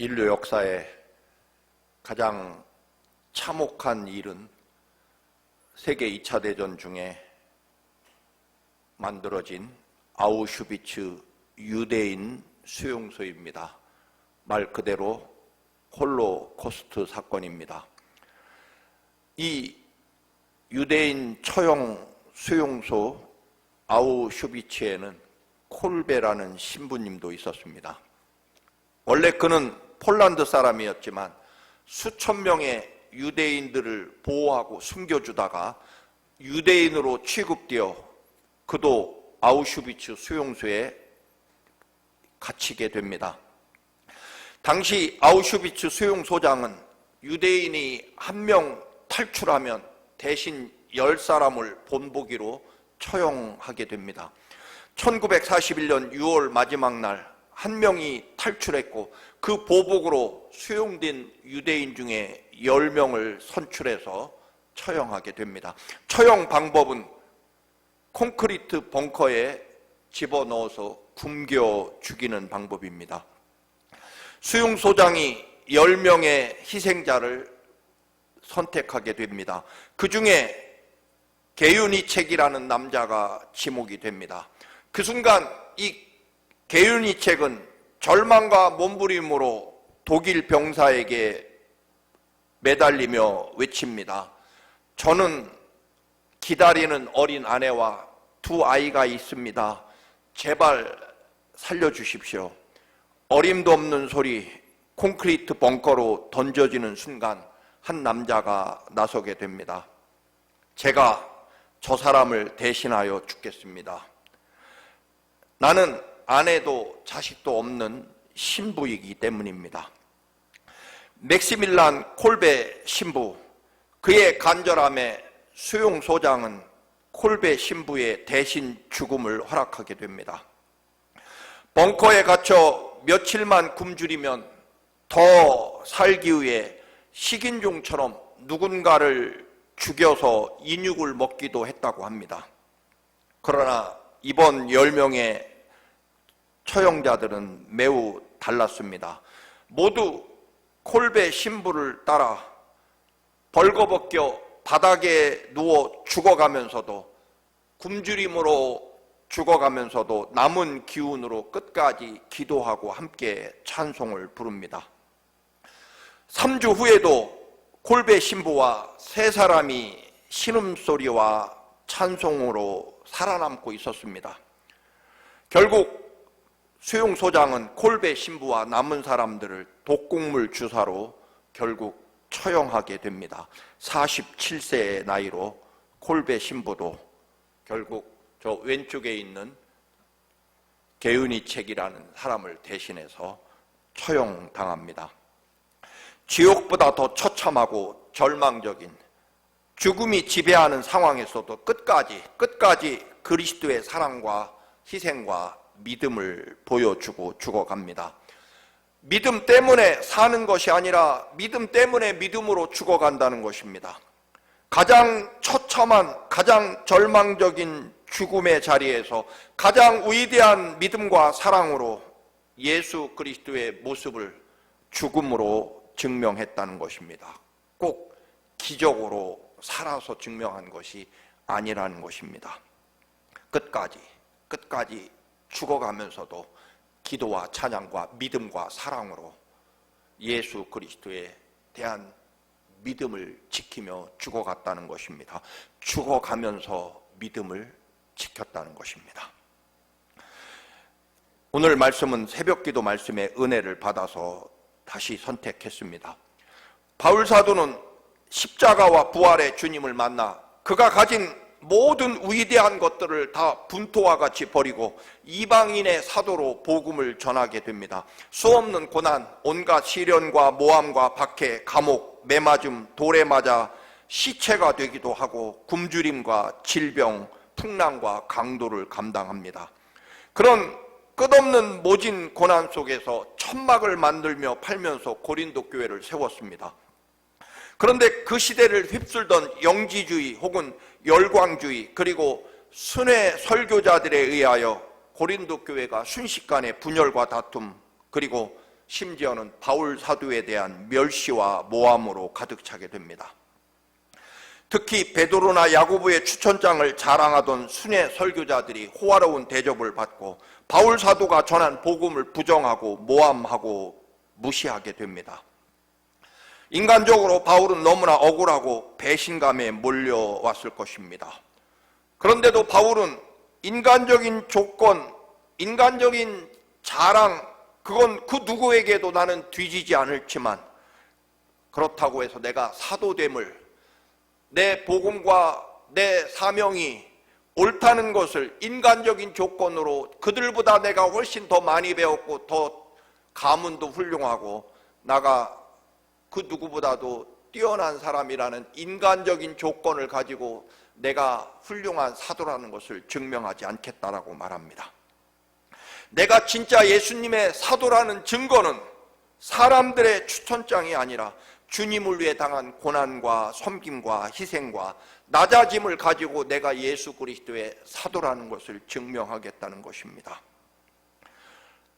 인류 역사에 가장 참혹한 일은 세계 2차 대전 중에 만들어진 아우슈비츠 유대인 수용소입니다. 말 그대로 홀로코스트 사건입니다. 이 유대인 처형 수용소 아우슈비츠에는 콜베라는 신부님도 있었습니다. 원래 그는 폴란드 사람이었지만 수천 명의 유대인들을 보호하고 숨겨주다가 유대인으로 취급되어 그도 아우슈비츠 수용소에 갇히게 됩니다. 당시 아우슈비츠 수용소장은 유대인이 한 명 탈출하면 대신 10사람을 본보기로 처형하게 됩니다. 1941년 6월 마지막 날 한 명이 탈출했고 그 보복으로 수용된 유대인 중에 10명을 선출해서 처형하게 됩니다. 처형 방법은 콘크리트 벙커에 집어넣어서 굶겨 죽이는 방법입니다. 수용소장이 10명의 희생자를 선택하게 됩니다. 그 중에 게유니책이라는 남자가 지목이 됩니다. 그 순간 이 게유니책은 절망과 몸부림으로 독일 병사에게 매달리며 외칩니다. 저는 기다리는 어린 아내와 두 아이가 있습니다. 제발 살려주십시오. 어림도 없는 소리, 콘크리트 벙커로 던져지는 순간 한 남자가 나서게 됩니다. 제가 저 사람을 대신하여 죽겠습니다. 나는 아내도 자식도 없는 신부이기 때문입니다. 맥시밀란 콜베 신부, 그의 간절함에 수용소장은 콜베 신부의 대신 죽음을 허락하게 됩니다. 벙커에 갇혀 며칠만 굶주리면 더 살기 위해 식인종처럼 누군가를 죽여서 인육을 먹기도 했다고 합니다. 그러나 이번 10명의 처형자들은 매우 달랐습니다. 모두 콜베 신부를 따라 벌거벗겨 바닥에 누워 죽어가면서도 굶주림으로 죽어가면서도 남은 기운으로 끝까지 기도하고 함께 찬송을 부릅니다. 3주 후에도 콜베 신부와 세 사람이 신음소리와 찬송으로 살아남고 있었습니다. 결국 수용소장은 콜베 신부와 남은 사람들을 독곡물 주사로 결국 처형하게 됩니다. 47세의 나이로 콜베 신부도 결국 저 왼쪽에 있는 게유니책이라는 사람을 대신해서 처형당합니다. 지옥보다 더 처참하고 절망적인 죽음이 지배하는 상황에서도 끝까지 그리스도의 사랑과 희생과 믿음을 보여주고 죽어갑니다. 믿음 때문에 사는 것이 아니라 믿음 때문에 믿음으로 죽어간다는 것입니다. 가장 처참한, 가장 절망적인 죽음의 자리에서 가장 위대한 믿음과 사랑으로 예수 그리스도의 모습을 죽음으로 증명했다는 것입니다. 꼭 기적으로 살아서 증명한 것이 아니라는 것입니다. 끝까지 죽어가면서도 기도와 찬양과 믿음과 사랑으로 예수 그리스도에 대한 믿음을 지키며 죽어갔다는 것입니다. 죽어가면서 믿음을 지켰다는 것입니다. 오늘 말씀은 새벽기도 말씀의 은혜를 받아서 다시 선택했습니다. 바울 사도는 십자가와 부활의 주님을 만나 그가 가진 모든 위대한 것들을 다 분토와 같이 버리고 이방인의 사도로 복음을 전하게 됩니다. 수없는 고난, 온갖 시련과 모함과 박해, 감옥, 매맞음, 돌에 맞아 시체가 되기도 하고 굶주림과 질병, 풍랑과 강도를 감당합니다. 그런 끝없는 모진 고난 속에서 천막을 만들며 팔면서 고린도 교회를 세웠습니다. 그런데 그 시대를 휩쓸던 영지주의 혹은 열광주의 그리고 순회 설교자들에 의하여 고린도 교회가 순식간에 분열과 다툼 그리고 심지어는 바울 사도에 대한 멸시와 모함으로 가득 차게 됩니다. 특히 베드로나 야고보의 추천장을 자랑하던 순회 설교자들이 호화로운 대접을 받고 바울 사도가 전한 복음을 부정하고 모함하고 무시하게 됩니다. 인간적으로 바울은 너무나 억울하고 배신감에 몰려왔을 것입니다. 그런데도 바울은 인간적인 조건, 인간적인 자랑, 그건 그 누구에게도 나는 뒤지지 않을지만 그렇다고 해서 내가 사도됨을, 내 복음과 내 사명이 옳다는 것을 인간적인 조건으로 그들보다 내가 훨씬 더 많이 배웠고 더 가문도 훌륭하고 나가 그 누구보다도 뛰어난 사람이라는 인간적인 조건을 가지고 내가 훌륭한 사도라는 것을 증명하지 않겠다라고 말합니다. 내가 진짜 예수님의 사도라는 증거는 사람들의 추천장이 아니라 주님을 위해 당한 고난과 섬김과 희생과 낮아짐을 가지고 내가 예수 그리스도의 사도라는 것을 증명하겠다는 것입니다.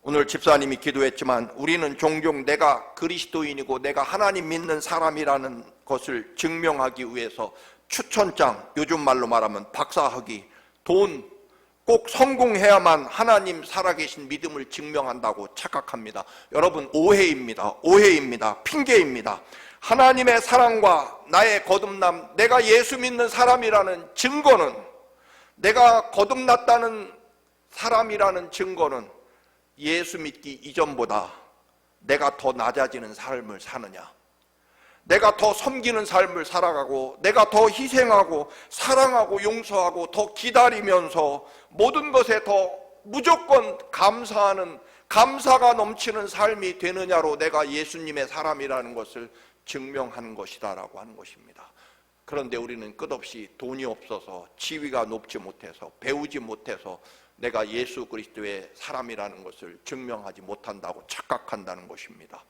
오늘 집사님이 기도했지만 우리는 종종 내가 그리스도인이고 내가 하나님 믿는 사람이라는 것을 증명하기 위해서 추천장, 요즘 말로 말하면 박사학위, 돈, 꼭 성공해야만 하나님 살아계신 믿음을 증명한다고 착각합니다. 여러분, 오해입니다. 핑계입니다. 하나님의 사랑과 나의 거듭남, 내가 예수 믿는 사람이라는 증거는, 내가 거듭났다는 사람이라는 증거는 예수 믿기 이전보다 내가 더 낮아지는 삶을 사느냐, 내가 더 섬기는 삶을 살아가고 내가 더 희생하고 사랑하고 용서하고 더 기다리면서 모든 것에 더 무조건 감사하는, 감사가 넘치는 삶이 되느냐로 내가 예수님의 사람이라는 것을 증명하는 것이다라고 하는 것입니다. 그런데 우리는 끝없이 돈이 없어서, 지위가 높지 못해서, 배우지 못해서 내가 예수 그리스도의 사람이라는 것을 증명하지 못한다고 착각한다는 것입니다.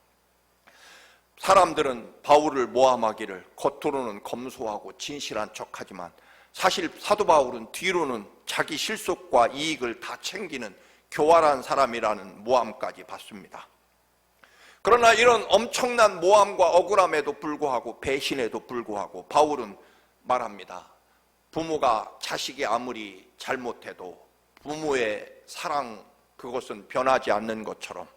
사람들은 바울을 모함하기를 겉으로는 검소하고 진실한 척하지만 사실 사도 바울은 뒤로는 자기 실속과 이익을 다 챙기는 교활한 사람이라는 모함까지 받습니다. 그러나 이런 엄청난 모함과 억울함에도 불구하고, 배신에도 불구하고 바울은 말합니다. 부모가 자식이 아무리 잘못해도 부모의 사랑, 그것은 변하지 않는 것처럼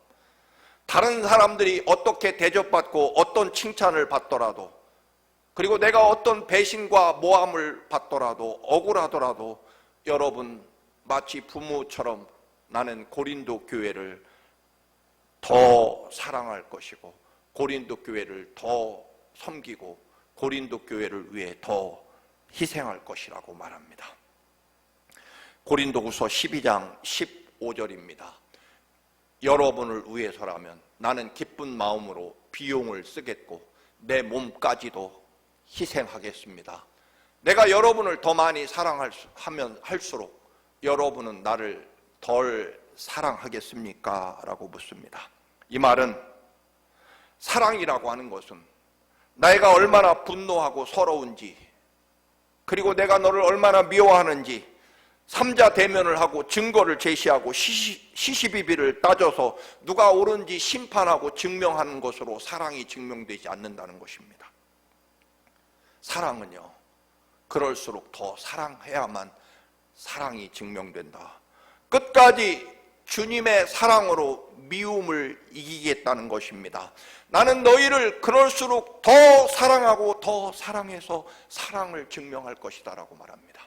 다른 사람들이 어떻게 대접받고 어떤 칭찬을 받더라도, 그리고 내가 어떤 배신과 모함을 받더라도, 억울하더라도 여러분 마치 부모처럼 나는 고린도 교회를 더 사랑할 것이고 고린도 교회를 더 섬기고 고린도 교회를 위해 더 희생할 것이라고 말합니다. 고린도후서 12장 15절입니다. 여러분을 위해서라면 나는 기쁜 마음으로 비용을 쓰겠고 내 몸까지도 희생하겠습니다. 내가 여러분을 더 많이 사랑하면 할수록 여러분은 나를 덜 사랑하겠습니까? 라고 묻습니다. 이 말은 사랑이라고 하는 것은 내가 얼마나 분노하고 서러운지, 그리고 내가 너를 얼마나 미워하는지 삼자 대면을 하고 증거를 제시하고 시시비비를 따져서 누가 옳은지 심판하고 증명하는 것으로 사랑이 증명되지 않는다는 것입니다. 사랑은요, 그럴수록 더 사랑해야만 사랑이 증명된다. 끝까지 주님의 사랑으로 미움을 이기겠다는 것입니다. 나는 너희를 그럴수록 더 사랑하고 더 사랑해서 사랑을 증명할 것이다 라고 말합니다.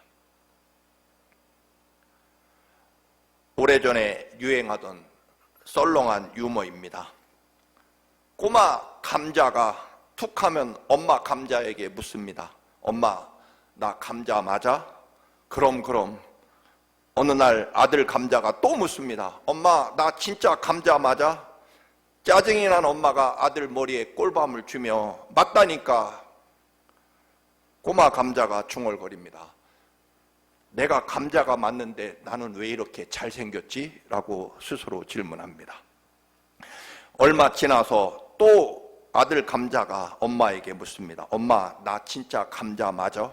오래전에 유행하던 썰렁한 유머입니다. 꼬마 감자가 툭하면 엄마 감자에게 묻습니다. 엄마, 나 감자 맞아? 그럼. 어느 날 아들 감자가 또 묻습니다. 엄마, 나 진짜 감자 맞아? 짜증이 난 엄마가 아들 머리에 꿀밤을 주며 맞다니까. 꼬마 감자가 중얼거립니다. 내가 감자가 맞는데 나는 왜 이렇게 잘생겼지? 라고 스스로 질문합니다. 얼마 지나서 또 아들 감자가 엄마에게 묻습니다. 엄마, 나 진짜 감자 맞아?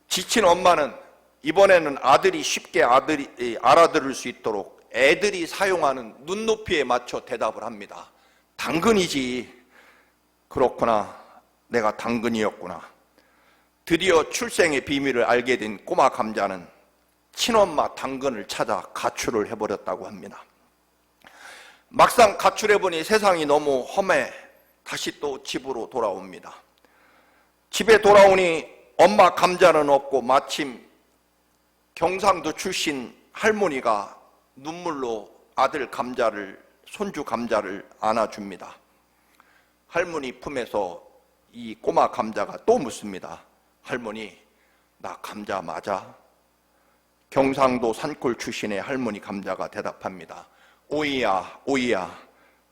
지친 엄마는 이번에는 아들이 쉽게 알아들을 수 있도록 애들이 사용하는 눈높이에 맞춰 대답을 합니다. 당근이지. 그렇구나. 내가 당근이었구나. 드디어 출생의 비밀을 알게 된 꼬마 감자는 친엄마 당근을 찾아 가출을 해버렸다고 합니다. 막상 가출해보니 세상이 너무 험해 다시 또 집으로 돌아옵니다. 집에 돌아오니 엄마 감자는 없고 마침 경상도 출신 할머니가 눈물로 아들 감자를, 손주 감자를 안아줍니다. 할머니 품에서 이 꼬마 감자가 또 묻습니다. 할머니, 나 감자 맞아? 경상도 산골 출신의 할머니 감자가 대답합니다. 오이야, 오이야,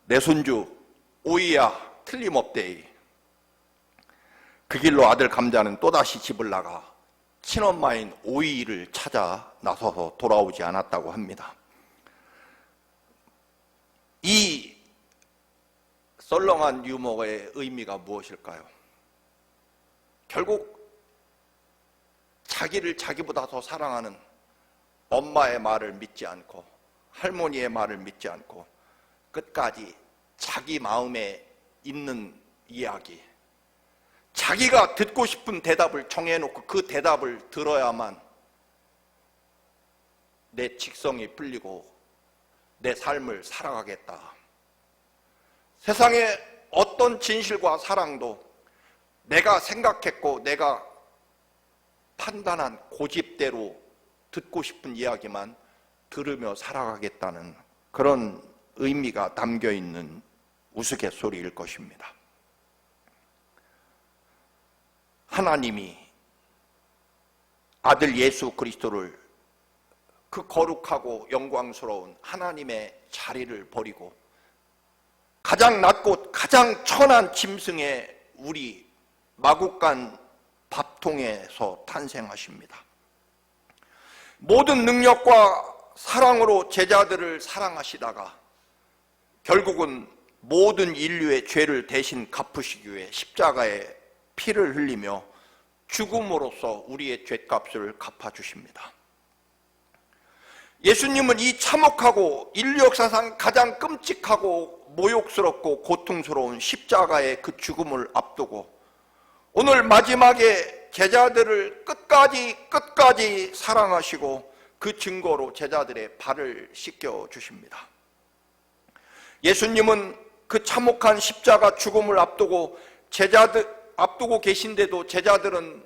내 손주 오이야, 틀림없대이. 그 길로 아들 감자는 또다시 집을 나가 친엄마인 오이를 찾아 나서서 돌아오지 않았다고 합니다. 이 썰렁한 유머의 의미가 무엇일까요? 결국 자기를 자기보다 더 사랑하는 엄마의 말을 믿지 않고 할머니의 말을 믿지 않고 끝까지 자기 마음에 있는 이야기, 자기가 듣고 싶은 대답을 정해놓고 그 대답을 들어야만 내 직성이 풀리고 내 삶을 살아가겠다. 세상의 어떤 진실과 사랑도 내가 생각했고 내가 판단한 고집대로 듣고 싶은 이야기만 들으며 살아가겠다는 그런 의미가 담겨있는 우스갯소리일 것입니다. 하나님이 아들 예수 그리스도를 그 거룩하고 영광스러운 하나님의 자리를 버리고 가장 낮고 가장 천한 짐승의 우리 마구간 밥통에서 탄생하십니다. 모든 능력과 사랑으로 제자들을 사랑하시다가 결국은 모든 인류의 죄를 대신 갚으시기 위해 십자가에 피를 흘리며 죽음으로써 우리의 죗값을 갚아주십니다. 예수님은 이 참혹하고 인류 역사상 가장 끔찍하고 모욕스럽고 고통스러운 십자가의 그 죽음을 앞두고 오늘 마지막에 제자들을 끝까지 사랑하시고 그 증거로 제자들의 발을 씻겨 주십니다. 예수님은 그 참혹한 십자가 죽음을 앞두고 계신데도 제자들은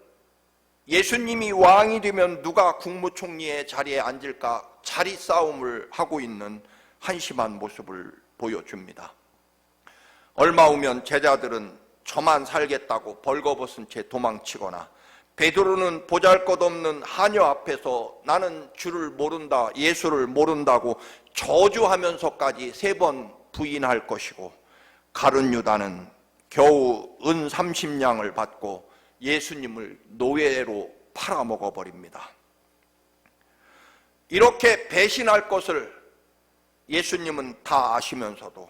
예수님이 왕이 되면 누가 국무총리의 자리에 앉을까 자리 싸움을 하고 있는 한심한 모습을 보여줍니다. 얼마 후면 제자들은 저만 살겠다고 벌거벗은 채 도망치거나 베드로는 보잘것없는 하녀 앞에서 나는 주를 모른다, 예수를 모른다고 저주하면서까지 3번 부인할 것이고 가룟 유다는 겨우 은 30냥을 받고 예수님을 노예로 팔아먹어버립니다. 이렇게 배신할 것을 예수님은 다 아시면서도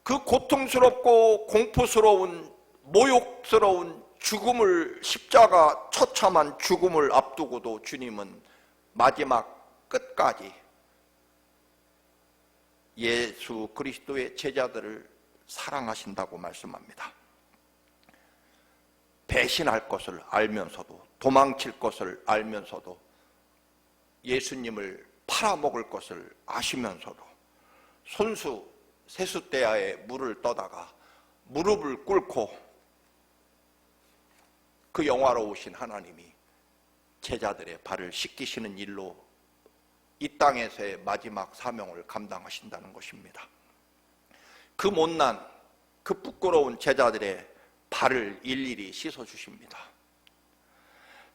그 고통스럽고 공포스러운 모욕스러운 죽음을 십자가 처참한 죽음을 앞두고도 주님은 마지막 끝까지 예수 그리스도의 제자들을 사랑하신다고 말씀합니다. 배신할 것을 알면서도 도망칠 것을 알면서도 예수님을 팔아먹을 것을 아시면서도 손수 세숫대야에 물을 떠다가 무릎을 꿇고 그 영화로우신 하나님이 제자들의 발을 씻기시는 일로 이 땅에서의 마지막 사명을 감당하신다는 것입니다. 그 못난, 그 부끄러운 제자들의 발을 일일이 씻어주십니다.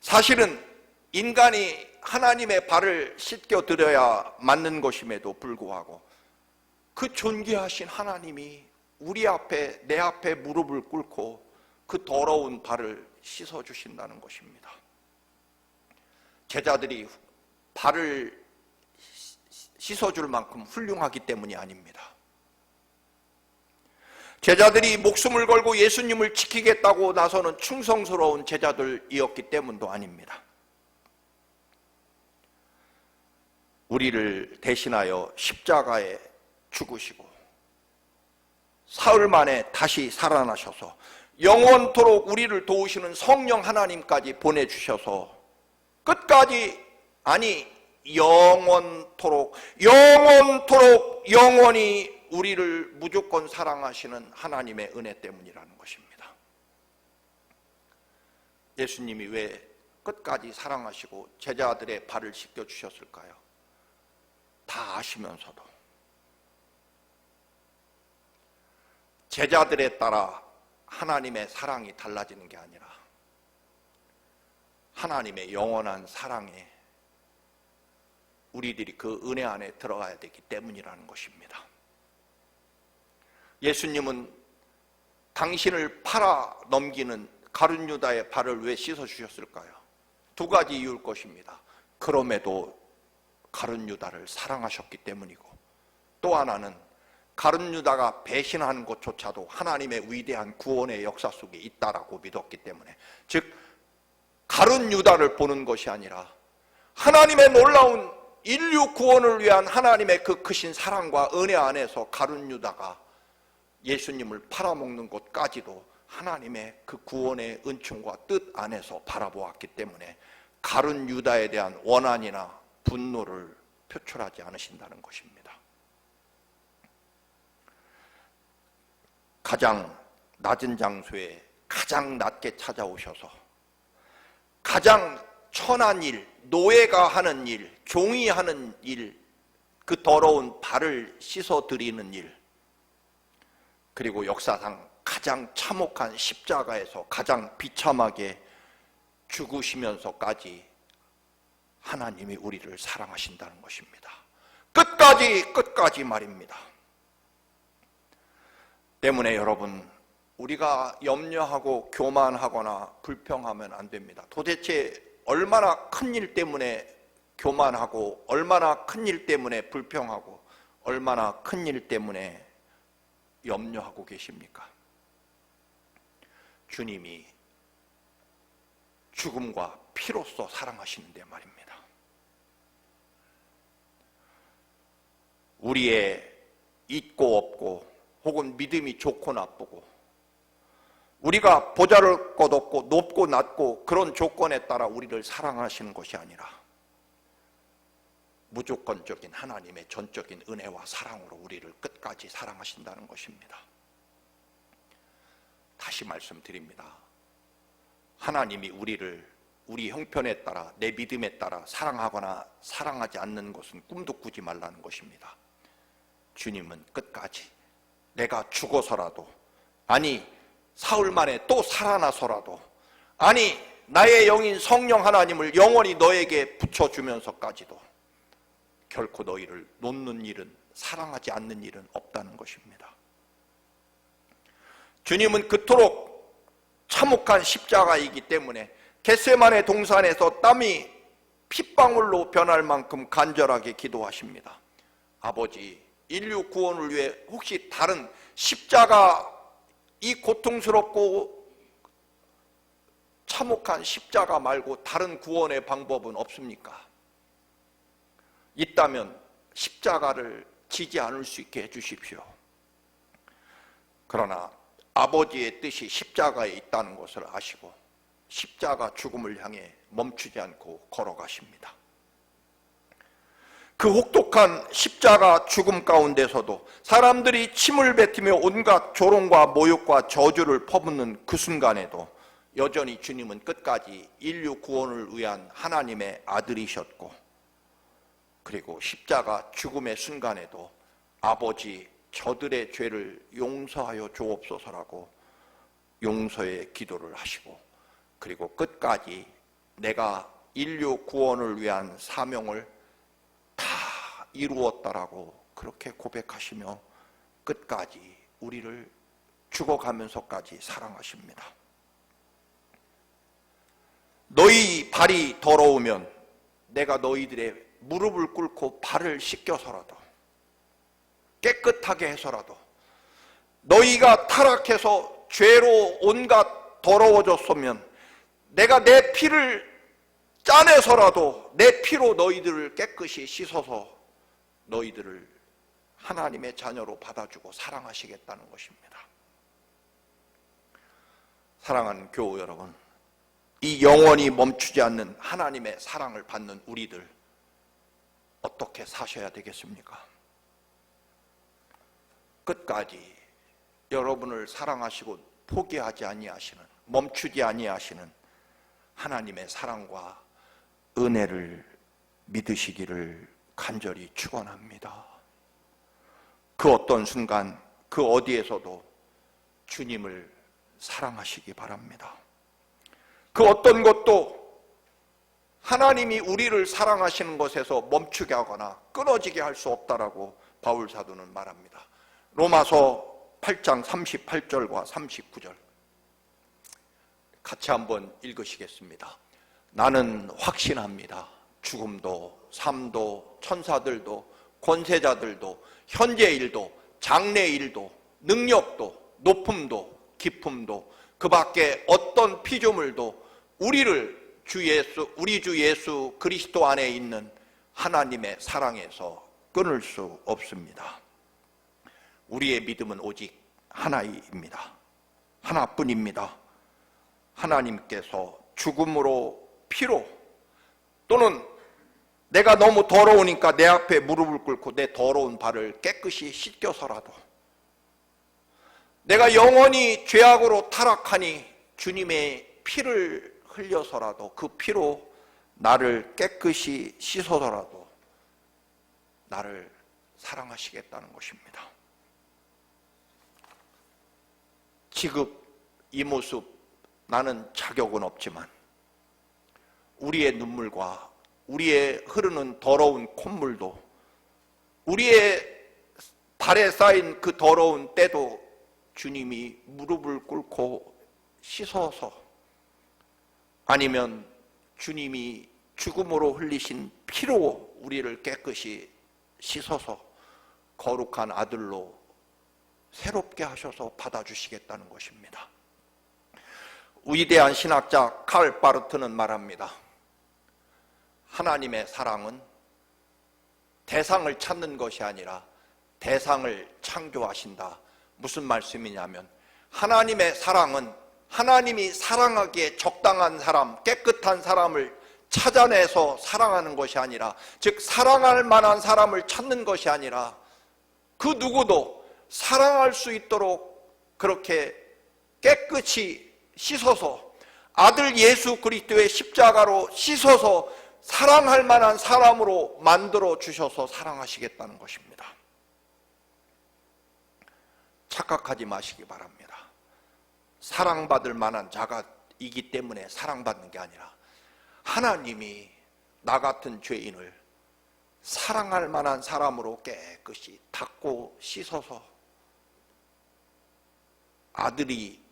사실은 인간이 하나님의 발을 씻겨드려야 맞는 것임에도 불구하고 그 존귀하신 하나님이 우리 앞에, 내 앞에 무릎을 꿇고 그 더러운 발을 씻어주신다는 것입니다. 제자들이 발을 씻어줄 만큼 훌륭하기 때문이 아닙니다. 제자들이 목숨을 걸고 예수님을 지키겠다고 나서는 충성스러운 제자들이었기 때문도 아닙니다. 우리를 대신하여 십자가에 죽으시고 사흘 만에 다시 살아나셔서 영원토록 우리를 도우시는 성령 하나님까지 보내주셔서 끝까지, 아니 영원토록 영원히 우리를 무조건 사랑하시는 하나님의 은혜 때문이라는 것입니다. 예수님이 왜 끝까지 사랑하시고 제자들의 발을 씻겨주셨을까요? 다 아시면서도 제자들에 따라 하나님의 사랑이 달라지는 게 아니라 하나님의 영원한 사랑에 우리들이 그 은혜 안에 들어가야 되기 때문이라는 것입니다. 예수님은 당신을 팔아 넘기는 가룟 유다의 발을 왜 씻어주셨을까요? 두 가지 이유일 것입니다. 그럼에도 가룟 유다를 사랑하셨기 때문이고, 또 하나는 가룟 유다가 배신하는 것조차도 하나님의 위대한 구원의 역사 속에 있다라고 믿었기 때문에, 즉 가룟 유다를 보는 것이 아니라 하나님의 놀라운 인류 구원을 위한 하나님의 그 크신 사랑과 은혜 안에서 가룟 유다가 예수님을 팔아먹는 것까지도 하나님의 그 구원의 은총과 뜻 안에서 바라보았기 때문에 가룟 유다에 대한 원한이나 분노를 표출하지 않으신다는 것입니다. 가장 낮은 장소에 가장 낮게 찾아오셔서 가장 천한 일, 노예가 하는 일, 종이 하는 일, 그 더러운 발을 씻어드리는 일, 그리고 역사상 가장 참혹한 십자가에서 가장 비참하게 죽으시면서까지 하나님이 우리를 사랑하신다는 것입니다. 끝까지 말입니다. 때문에 여러분, 우리가 염려하고 교만하거나 불평하면 안 됩니다. 도대체 얼마나 큰 일 때문에 교만하고, 얼마나 큰 일 때문에 불평하고, 얼마나 큰 일 때문에 염려하고 계십니까? 주님이 죽음과 피로써 사랑하시는데 말입니다. 우리의 있고 없고, 혹은 믿음이 좋고 나쁘고, 우리가 보잘것 없고 높고 낮고 그런 조건에 따라 우리를 사랑하시는 것이 아니라 무조건적인 하나님의 전적인 은혜와 사랑으로 우리를 끝까지 사랑하신다는 것입니다. 다시 말씀드립니다. 하나님이 우리를 우리 형편에 따라, 내 믿음에 따라 사랑하거나 사랑하지 않는 것은 꿈도 꾸지 말라는 것입니다. 주님은 끝까지 내가 죽어서라도, 아니 사흘 만에 또 살아나서라도, 아니 나의 영인 성령 하나님을 영원히 너에게 붙여주면서까지도 결코 너희를 놓는 일은, 사랑하지 않는 일은 없다는 것입니다. 주님은 그토록 참혹한 십자가이기 때문에 겟세마네 동산에서 땀이 핏방울로 변할 만큼 간절하게 기도하십니다. 아버지, 인류 구원을 위해 혹시 다른 십자가, 이 고통스럽고 참혹한 십자가 말고 다른 구원의 방법은 없습니까? 있다면 십자가를 지지 않을 수 있게 해주십시오. 그러나 아버지의 뜻이 십자가에 있다는 것을 아시고 십자가 죽음을 향해 멈추지 않고 걸어가십니다. 그 혹독한 십자가 죽음 가운데서도 사람들이 침을 뱉으며 온갖 조롱과 모욕과 저주를 퍼붓는 그 순간에도 여전히 주님은 끝까지 인류 구원을 위한 하나님의 아들이셨고, 그리고 십자가 죽음의 순간에도 아버지, 저들의 죄를 용서하여 주옵소서라고 용서의 기도를 하시고, 그리고 끝까지 내가 인류 구원을 위한 사명을 다 이루었다라고 그렇게 고백하시며 끝까지 우리를 죽어가면서까지 사랑하십니다. 너희 발이 더러우면 내가 너희들의 무릎을 꿇고 발을 씻겨서라도, 깨끗하게 해서라도, 너희가 타락해서 죄로 온갖 더러워졌으면 내가 내 피를 짠해서라도 내 피로 너희들을 깨끗이 씻어서 너희들을 하나님의 자녀로 받아주고 사랑하시겠다는 것입니다. 사랑하는 교우 여러분, 이 영원히 멈추지 않는 하나님의 사랑을 받는 우리들 어떻게 사셔야 되겠습니까? 끝까지 여러분을 사랑하시고 포기하지 아니하시는, 멈추지 아니하시는 하나님의 사랑과 은혜를 믿으시기를 간절히 축원합니다. 그 어떤 순간 그 어디에서도 주님을 사랑하시기 바랍니다. 그 어떤 것도 하나님이 우리를 사랑하시는 것에서 멈추게 하거나 끊어지게 할 수 없다라고 바울 사도는 말합니다. 로마서 8장 38절과 39절 같이 한번 읽으시겠습니다. 나는 확신합니다. 죽음도 삶도 천사들도 권세자들도 현재 일도 장래 일도 능력도 높음도 깊음도 그 밖에 어떤 피조물도 우리를 우리 주 예수 그리스도 안에 있는 하나님의 사랑에서 끊을 수 없습니다. 우리의 믿음은 오직 하나입니다. 하나뿐입니다. 하나님께서 죽음으로 피로 또는 내가 너무 더러우니까 내 앞에 무릎을 꿇고 내 더러운 발을 깨끗이 씻겨서라도 내가 영원히 죄악으로 타락하니 주님의 피를 흘려서라도 그 피로 나를 깨끗이 씻어서라도 나를 사랑하시겠다는 것입니다. 지금 이 모습 나는 자격은 없지만 우리의 눈물과 우리의 흐르는 더러운 콧물도 우리의 발에 쌓인 그 더러운 때도 주님이 무릎을 꿇고 씻어서 아니면 주님이 죽음으로 흘리신 피로 우리를 깨끗이 씻어서 거룩한 아들로 새롭게 하셔서 받아주시겠다는 것입니다. 위대한 신학자 칼 바르트는 말합니다. 하나님의 사랑은 대상을 찾는 것이 아니라 대상을 창조하신다. 무슨 말씀이냐면 하나님의 사랑은 하나님이 사랑하기에 적당한 사람, 깨끗한 사람을 찾아내서 사랑하는 것이 아니라, 즉 사랑할 만한 사람을 찾는 것이 아니라 그 누구도 사랑할 수 있도록 그렇게 깨끗이 씻어서 아들 예수 그리스도의 십자가로 씻어서 사랑할 만한 사람으로 만들어 주셔서 사랑하시겠다는 것입니다. 착각하지 마시기 바랍니다. 사랑받을 만한 자가이기 때문에 사랑받는 게 아니라 하나님이 나 같은 죄인을 사랑할 만한 사람으로 깨끗이 닦고 씻어서 아들이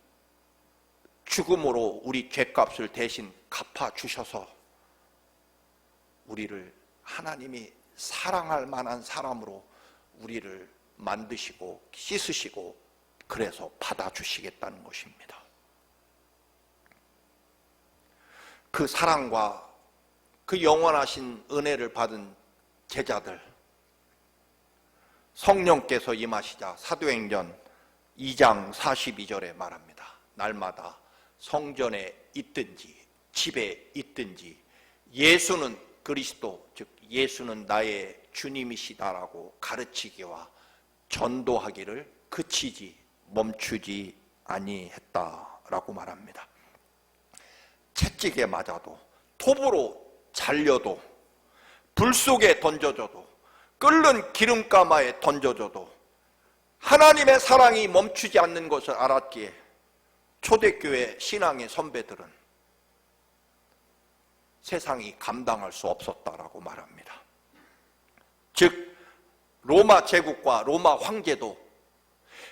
죽음으로 우리 죄값을 대신 갚아주셔서 우리를 하나님이 사랑할 만한 사람으로 우리를 만드시고 씻으시고 그래서 받아주시겠다는 것입니다. 그 사랑과 그 영원하신 은혜를 받은 제자들, 성령께서 임하시자 사도행전 2장 42절에 말합니다. 날마다 성전에 있든지 집에 있든지 예수는 그리스도, 즉 예수는 나의 주님이시다라고 가르치기와 전도하기를 그치지 멈추지 아니했다라고 말합니다. 채찍에 맞아도 톱으로 잘려도 불 속에 던져져도 끓는 기름가마에 던져져도 하나님의 사랑이 멈추지 않는 것을 알았기에 초대교회 신앙의 선배들은 세상이 감당할 수 없었다라고 말합니다. 즉 로마 제국과 로마 황제도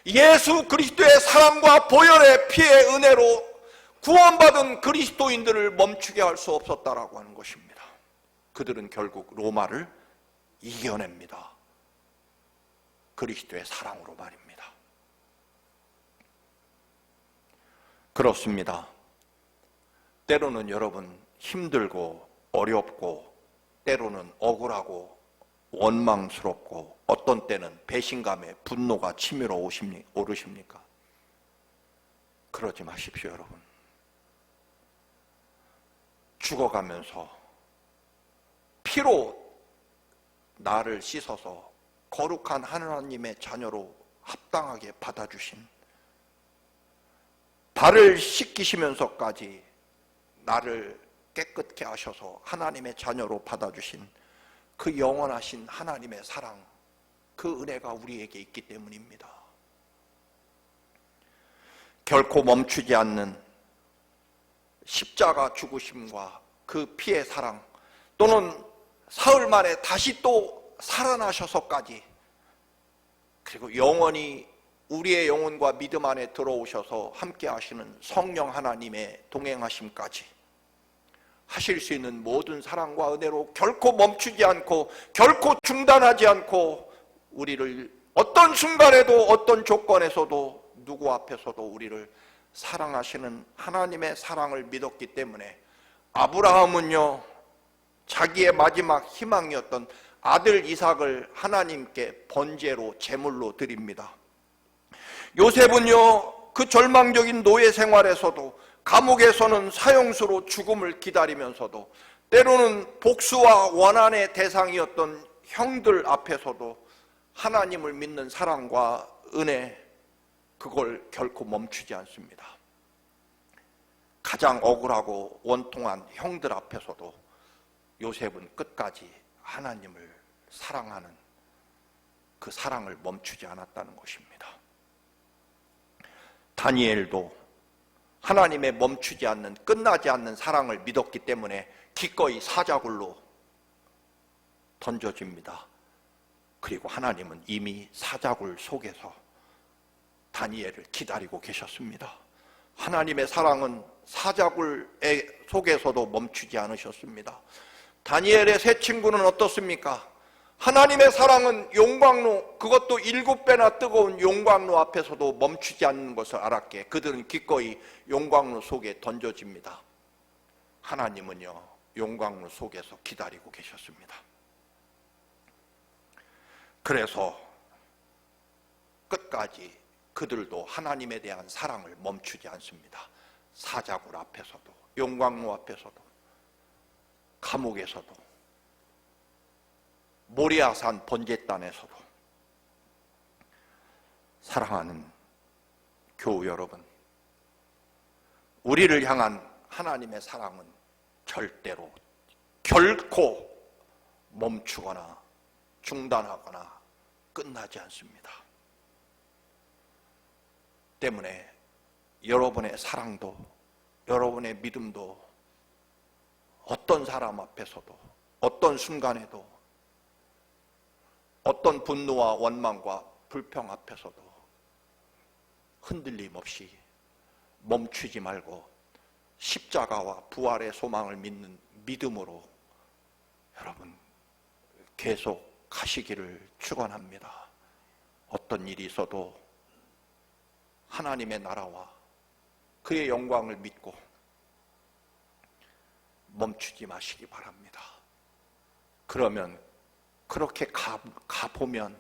예수 그리스도의 사랑과 보혈의 피의 은혜로 구원받은 그리스도인들을 멈추게 할 수 없었다라고 하는 것입니다. 그들은 결국 로마를 이겨냅니다. 그리스도의 사랑으로 말입니다. 그렇습니다. 때로는 여러분 힘들고 어렵고 때로는 억울하고 원망스럽고 어떤 때는 배신감에 분노가 치밀어 오르십니까? 그러지 마십시오, 여러분. 죽어가면서 피로 나를 씻어서 거룩한 하나님의 자녀로 합당하게 받아주신, 발을 씻기시면서까지 나를 깨끗게 하셔서 하나님의 자녀로 받아주신 그 영원하신 하나님의 사랑, 그 은혜가 우리에게 있기 때문입니다. 결코 멈추지 않는 십자가 죽으심과 그 피의 사랑, 또는 사흘 만에 다시 또 살아나셔서까지, 그리고 영원히 우리의 영혼과 믿음 안에 들어오셔서 함께 하시는 성령 하나님의 동행하심까지 하실 수 있는 모든 사랑과 은혜로 결코 멈추지 않고 결코 중단하지 않고 우리를 어떤 순간에도 어떤 조건에서도 누구 앞에서도 우리를 사랑하시는 하나님의 사랑을 믿었기 때문에 아브라함은요, 자기의 마지막 희망이었던 아들 이삭을 하나님께 번제로 제물로 드립니다. 요셉은요, 그 절망적인 노예 생활에서도, 감옥에서는 사형수로 죽음을 기다리면서도, 때로는 복수와 원한의 대상이었던 형들 앞에서도 하나님을 믿는 사랑과 은혜, 그걸 결코 멈추지 않습니다. 가장 억울하고 원통한 형들 앞에서도 요셉은 끝까지 하나님을 사랑하는 그 사랑을 멈추지 않았다는 것입니다. 다니엘도 하나님의 멈추지 않는, 끝나지 않는 사랑을 믿었기 때문에 기꺼이 사자굴로 던져집니다. 그리고 하나님은 이미 사자굴 속에서 다니엘을 기다리고 계셨습니다. 하나님의 사랑은 사자굴 속에서도 멈추지 않으셨습니다. 다니엘의 세 친구는 어떻습니까? 하나님의 사랑은 용광로, 그것도 7배나 뜨거운 용광로 앞에서도 멈추지 않는 것을 알았기에 그들은 기꺼이 용광로 속에 던져집니다. 하나님은요, 용광로 속에서 기다리고 계셨습니다. 그래서 끝까지 그들도 하나님에 대한 사랑을 멈추지 않습니다. 사자굴 앞에서도, 용광로 앞에서도, 감옥에서도, 모리아산 번제단에서도. 사랑하는 교우 여러분, 우리를 향한 하나님의 사랑은 절대로 결코 멈추거나 중단하거나 끝나지 않습니다. 때문에 여러분의 사랑도, 여러분의 믿음도 어떤 사람 앞에서도, 어떤 순간에도, 어떤 분노와 원망과 불평 앞에서도 흔들림 없이 멈추지 말고 십자가와 부활의 소망을 믿는 믿음으로 여러분 계속 가시기를 축원합니다. 어떤 일이 있어도 하나님의 나라와 그의 영광을 믿고 멈추지 마시기 바랍니다. 그러면 그렇게 가보면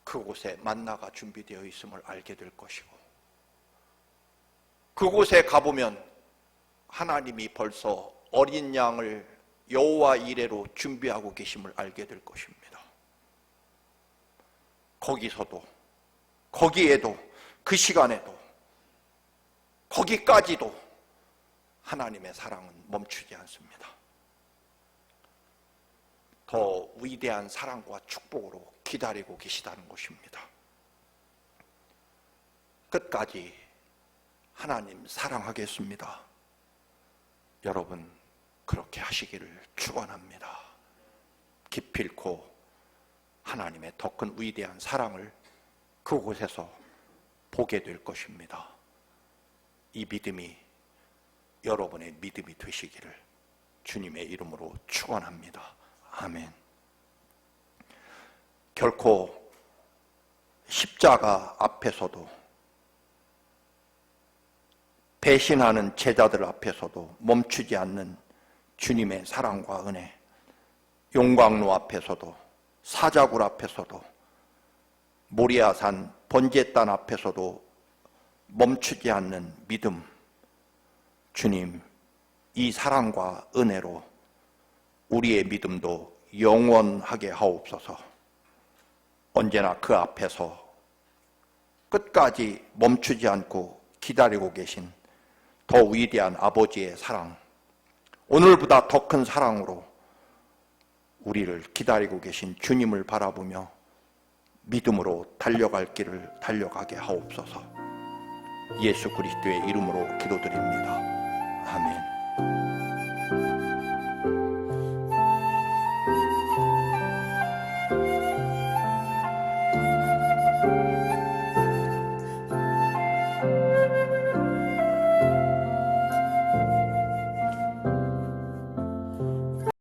그곳에 만나가 준비되어 있음을 알게 될 것이고, 그곳에 가보면 하나님이 벌써 어린 양을 여호와 이레로 준비하고 계심을 알게 될 것입니다. 거기서도, 거기에도, 그 시간에도, 거기까지도 하나님의 사랑은 멈추지 않습니다. 더 위대한 사랑과 축복으로 기다리고 계시다는 것입니다. 끝까지 하나님 사랑하겠습니다. 여러분 그렇게 하시기를 축원합니다. 기필코 하나님의 더 큰 위대한 사랑을 그곳에서 보게 될 것입니다. 이 믿음이 여러분의 믿음이 되시기를 주님의 이름으로 축원합니다. 아멘. 결코 십자가 앞에서도, 배신하는 제자들 앞에서도 멈추지 않는 주님의 사랑과 은혜, 용광로 앞에서도 사자굴 앞에서도 모리아산 번제단 앞에서도 멈추지 않는 믿음, 주님 이 사랑과 은혜로 우리의 믿음도 영원하게 하옵소서. 언제나 그 앞에서 끝까지 멈추지 않고 기다리고 계신 더 위대한 아버지의 사랑, 오늘보다 더 큰 사랑으로 우리를 기다리고 계신 주님을 바라보며 믿음으로 달려갈 길을 달려가게 하옵소서. 예수 그리스도의 이름으로 기도드립니다. 아멘.